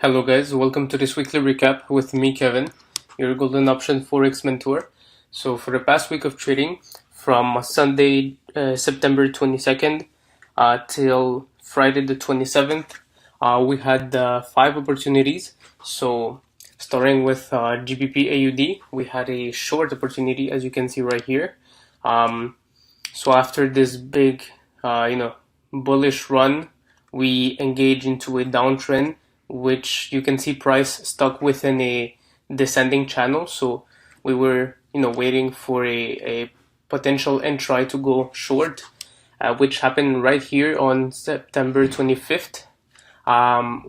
Hello guys, welcome to this weekly recap with me, Kevin, your golden option Forex mentor. So for the past week of trading, from Sunday, September 22nd till Friday the 27th, we had 5 opportunities. So starting with GBP AUD, we had a short opportunity, as you can see right here. So after this big, bullish run, we engage into a downtrend, which you can see price stuck within a descending channel. So we were, waiting for a potential entry to go short, which happened right here on September 25th.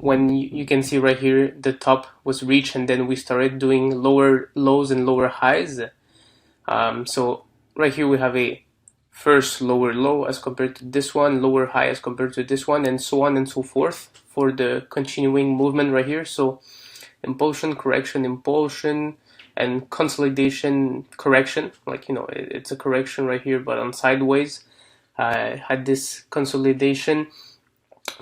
When you can see right here, the top was reached, and then we started doing lower lows and lower highs. So right here we have a first lower low as compared to this one, lower high as compared to this one, and so on and so forth for the continuing movement right here. So impulsion, correction, impulsion, and consolidation, correction. It's a correction right here, but on sideways. Had this consolidation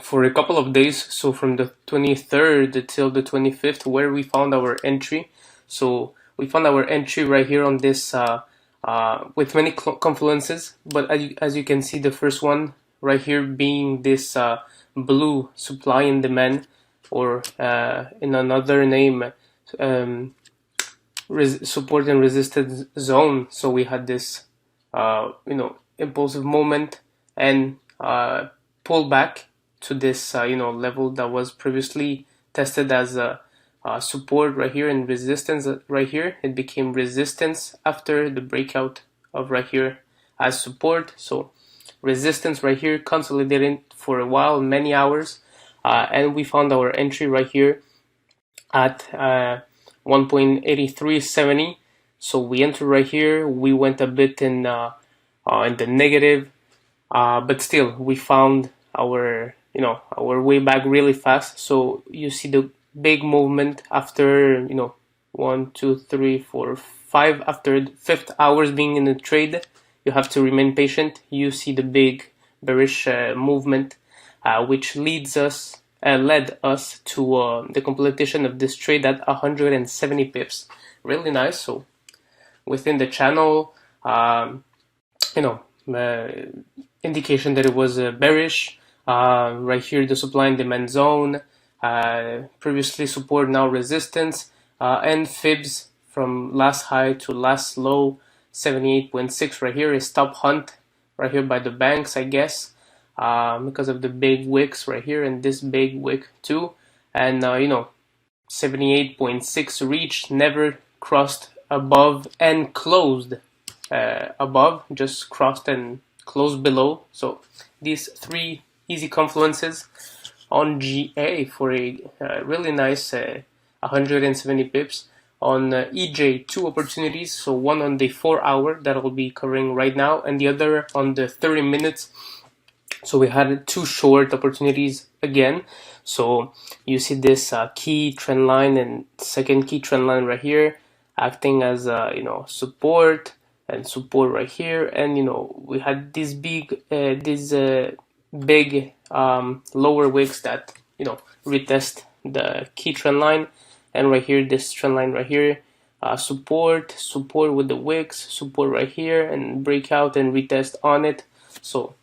for a couple of days. So from the 23rd till the 25th, where we found our entry. So we found our entry right here on this with many confluences, but as you can see, the first one right here being this blue supply and demand, or in another name, support and resistance zone. So we had this impulsive moment and pull back to this level that was previously tested as a support right here and resistance right here. It became resistance after the breakout of right here as support. So resistance right here, consolidating for a while, many hours, and we found our entry right here at 1.8370. So we entered right here. We went a bit in the negative, but still we found our way back really fast. So you see the big movement after 1, 2, 3, 4, 5. After the 5th hours being in the trade, you have to remain patient. You see the big bearish movement, which led us to the completion of this trade at 170 pips. Really nice. So within the channel, indication that it was bearish. Right here, the supply and demand zone, previously support, now resistance, and fibs from last high to last low, 78.6 right here, is stop hunt right here by the banks, I guess, because of the big wicks right here and this big wick too. And 78.6 reached, never crossed above and closed above, just crossed and closed below. So these 3 easy confluences on GA for a really nice 170 pips. On EJ, 2 opportunities, so one on the 4-hour that I'll be covering right now, and the other on the 30 minutes. So we had 2 short opportunities again. So you see this key trend line and second key trend line right here, acting as support and support right here. And we had these big lower wicks that retest the key trend line, and right here this trend line right here, support with the wicks, support right here, and breakout and retest on it. So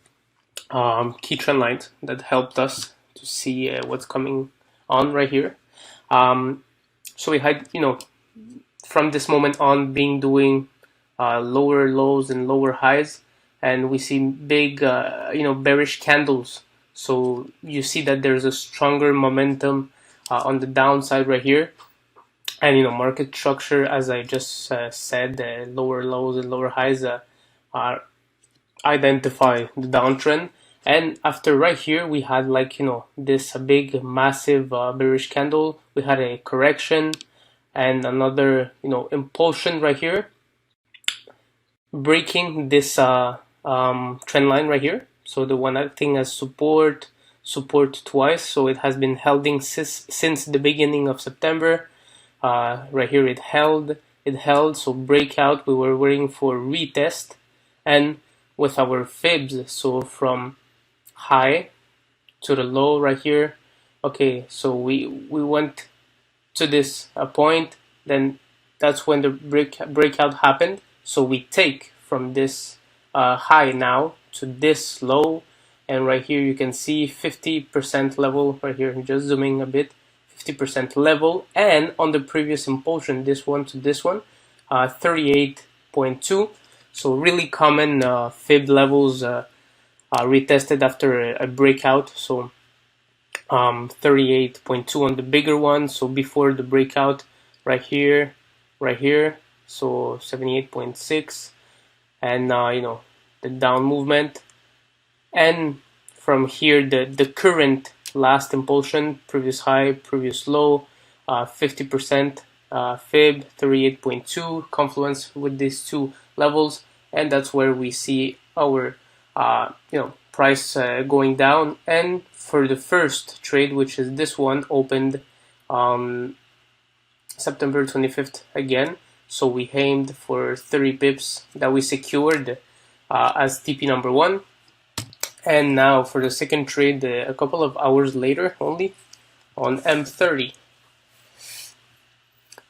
key trend lines that helped us to see what's coming on right here. So we had from this moment on being doing lower lows and lower highs, and we see big bearish candles. So you see that there's a stronger momentum on the downside right here, and market structure, as I just said, lower lows and lower highs identify the downtrend. And after right here we had this big massive bearish candle. We had a correction and another impulsion right here, breaking this trend line right here. So the one acting as support twice. So it has been holding since the beginning of September. Right here it held. So breakout, we were waiting for retest, and with our fibs, so from high to the low right here okay, so we went to this point, then that's when the breakout happened. So we take from this high now to this low, and right here you can see 50% level right here. I'm just zooming a bit, 50% level, and on the previous impulsion, this one to this one, 38.2. So really common fib levels retested after a breakout. So 38.2 on the bigger one, so before the breakout, right here, so 78.6, and the down movement, and from here the current last impulsion, previous high, previous low, 50% fib, 38.2, confluence with these two levels, and that's where we see our price going down. And for the first trade, which is this one, opened September 25th again, so we aimed for 30 pips that we secured as TP number one. And now for the second trade, a couple of hours later only, on M30.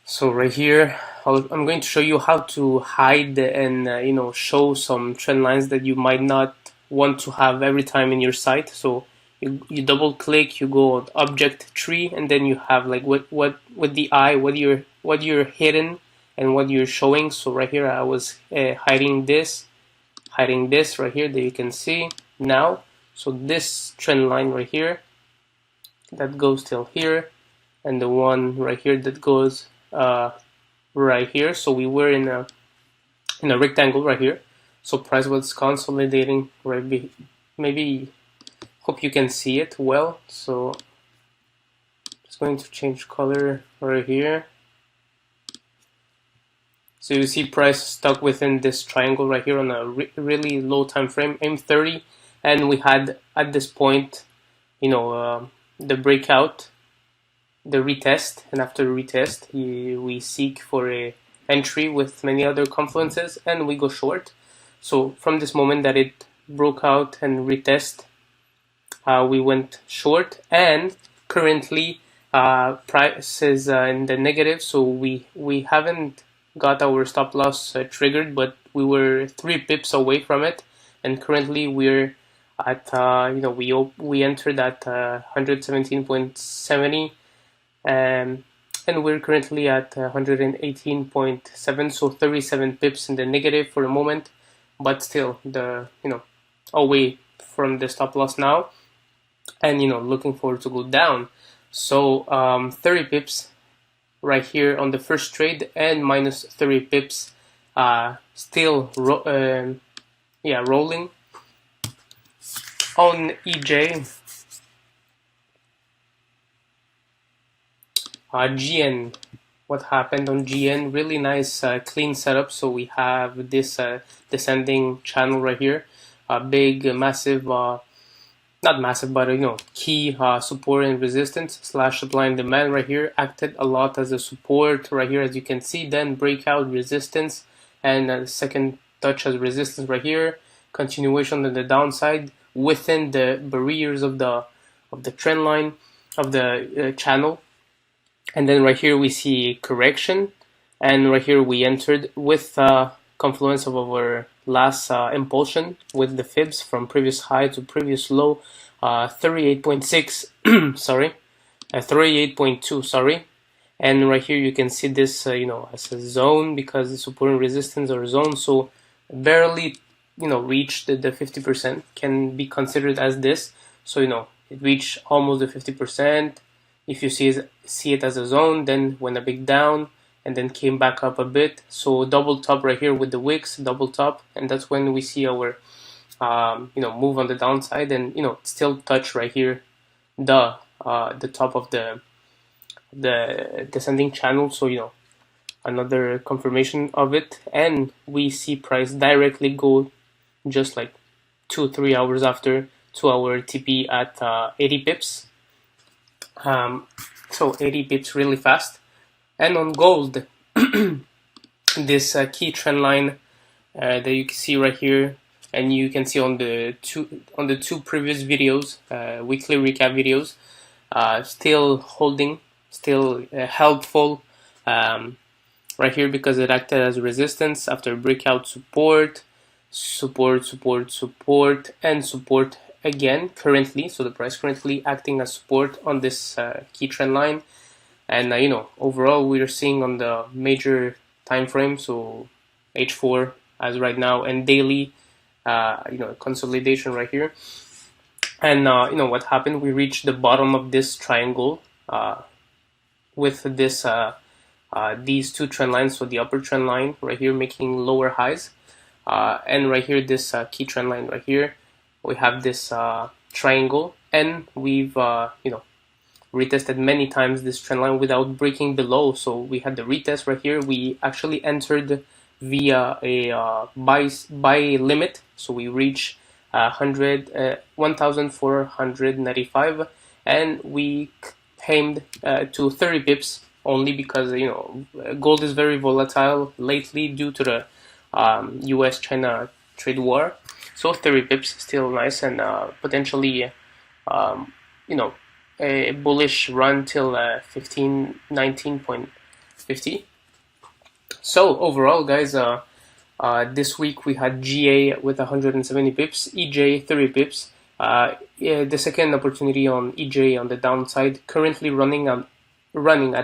So right here, I'm going to show you how to hide and show some trend lines that you might not want to have every time in your site. So you double click, you go on object tree, and then you have like what with the eye, what you're hidden and what you're showing. So right here I was hiding this right here that you can see now. So this trend line right here that goes till here, and the one right here that goes right here. So we were in a rectangle right here. So price was consolidating right. Maybe hope you can see it well. So just going to change color right here. So you see price stuck within this triangle right here on a really low time frame, M30, and we had at this point, the breakout, the retest, and after the retest, we seek for a entry with many other confluences, and we go short. So from this moment that it broke out and retest, we went short, and currently price is in the negative. So we haven't got our stop loss triggered, but we were 3 pips away from it, and currently we're at we entered at 117.70, and we're currently at 118.7, so 37 pips in the negative for the moment, but still away from the stop loss now, and looking forward to go down. So 30 pips right here on the first trade, and minus 30 pips still rolling on GN. What happened on GN? Really nice clean setup. So we have this descending channel right here, a big massive not massive, but key support and resistance / supply and demand right here, acted a lot as a support right here, as you can see, then breakout, resistance, and second touch as resistance right here, continuation on the downside within the barriers of the trend line of the channel, and then right here we see correction, and right here we entered with confluence of our last impulsion with the fibs from previous high to previous low, 38.6 sorry, 38.2 sorry, and right here you can see this as a zone, because the support and resistance are zone, so barely reached the 50%, can be considered as this. So it reached almost the 50%. If you see it as a zone, then went a big down and then came back up a bit. So double top right here with the wicks, double top, and that's when we see our move on the downside, and still touch right here the top of the descending channel. So another confirmation of it, and we see price directly go just like 2-3 hours after to our TP at 80 pips. So 80 pips really fast. And on gold, this key trend line that you can see right here, and you can see on the two previous videos, weekly recap videos, still holding, still helpful right here because it acted as resistance after breakout support, and support again currently. So the price currently acting as support on this key trend line. And overall we are seeing on the major time frame, so H4 as right now, and daily consolidation right here. And what happened, we reached the bottom of this triangle with this these two trend lines. So the upper trend line right here making lower highs, and right here this key trend line right here, we have this triangle, and we've retested many times this trend line without breaking below. So we had the retest right here. We actually entered via a buy limit, so we reached 1,495, and we aimed to 30 pips only because gold is very volatile lately due to the US-China trade war. So 30 pips still nice, and potentially a bullish run till 19.50. So overall, guys, this week we had GA with 170 pips, EJ 30 pips. The second opportunity on EJ on the downside, currently running at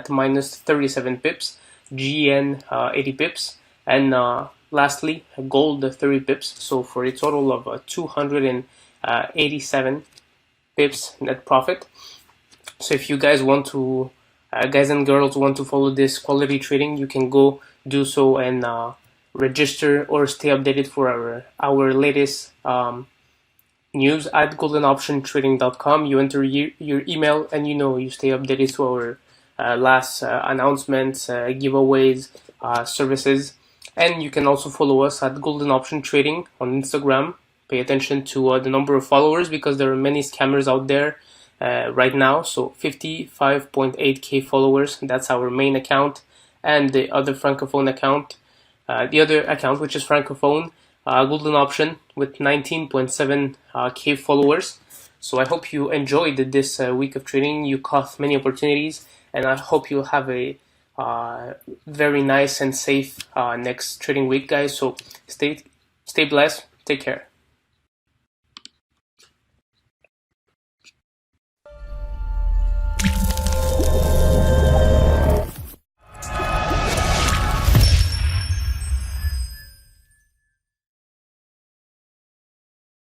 minus 37 pips, GN 80 pips, and lastly gold 30 pips. So for a total of 287 pips net profit. So if you guys want to, guys and girls want to follow this quality trading, you can go do so and register or stay updated for our latest news at goldenoptiontrading.com. You enter your email, and you stay updated to our last announcements, giveaways, services. And you can also follow us at Golden Option Trading on Instagram. Pay attention to the number of followers because there are many scammers out there right now. So 55.8k followers, that's our main account, and the other francophone account, which is francophone, Golden Option, with 19.7k followers. So I hope you enjoyed this week of trading. You caught many opportunities, and I hope you'll have a very nice and safe next trading week, guys. So stay blessed, take care.